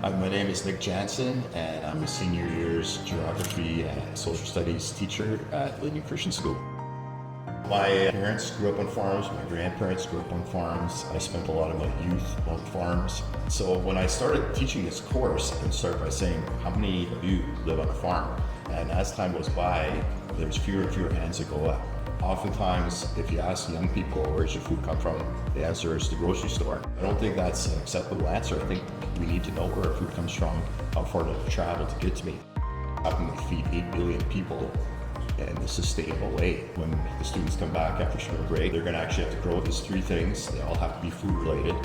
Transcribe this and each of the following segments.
My name is Janzen, and I'm a senior years geography and social studies teacher at Lincoln Christian School. My parents grew up on farms, my grandparents grew up on farms. I spent a lot of my youth on farms. So when I started teaching this course, I started by saying, how many of you live on a farm? And as time goes by, there's fewer and fewer hands that go up. Oftentimes, if you ask young people, where's your food come from? The answer is the grocery store. I don't think that's an acceptable answer. I think we need to know where our food comes from, how far to travel to get to me. How can we feed 8 billion people in a sustainable way? When the students come back after spring break, they're gonna actually have to grow these 3 things. They all have to be food related.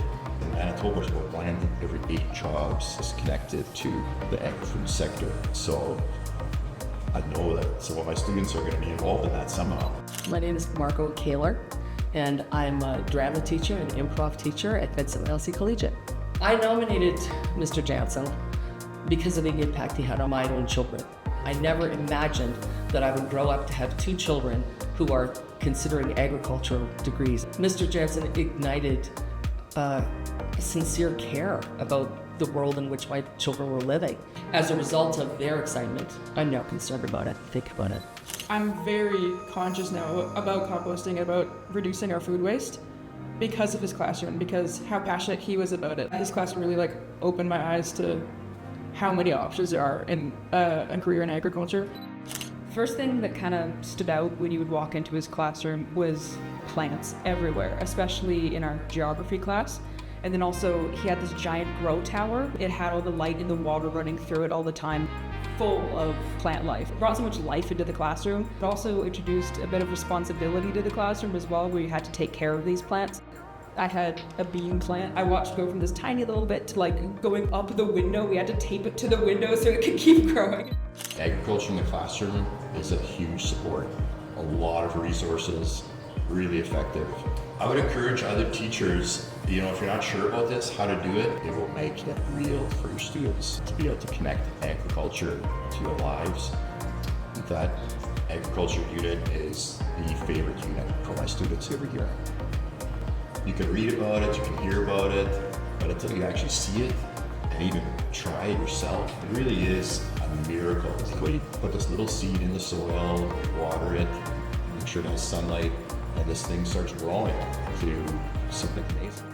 In Manitoba, about 1 in every 8 jobs is connected to the agri-food sector. So I know that some of my students are going to be involved in that somehow. My name is Marco Kaler, and I'm a drama teacher and improv teacher at Vincent Elsie Collegiate. I nominated Mr. Janzen because of the impact he had on my own children. I never imagined that I would grow up to have 2 children who are considering agricultural degrees. Mr. Janzen ignited sincere care about the world in which my children were living. As a result of their excitement, I'm now concerned about it, think about it. I'm very conscious now about composting, about reducing our food waste because of his classroom, because how passionate he was about it. His class really opened my eyes to how many options there are in a career in agriculture. First thing that kind of stood out when you would walk into his classroom was plants everywhere, especially in our geography class. And then also he had this giant grow tower. It had all the light and the water running through it all the time, full of plant life. It brought so much life into the classroom. It also introduced a bit of responsibility to the classroom as well, where you had to take care of these plants. I had a bean plant. I watched it go from this tiny little bit to going up the window. We had to tape it to the window so it could keep growing. Agriculture in the classroom is a huge support. A lot of resources, really effective. I would encourage other teachers, if you're not sure about this, how to do it, it will make it real for your students to be able to connect agriculture to their lives. That agriculture unit is the favorite unit for my students every year. You can read about it, you can hear about it, but until you actually see it and even try it yourself, it really is a miracle. It's like when you put this little seed in the soil, water it, make sure it has sunlight, and this thing starts growing to something amazing.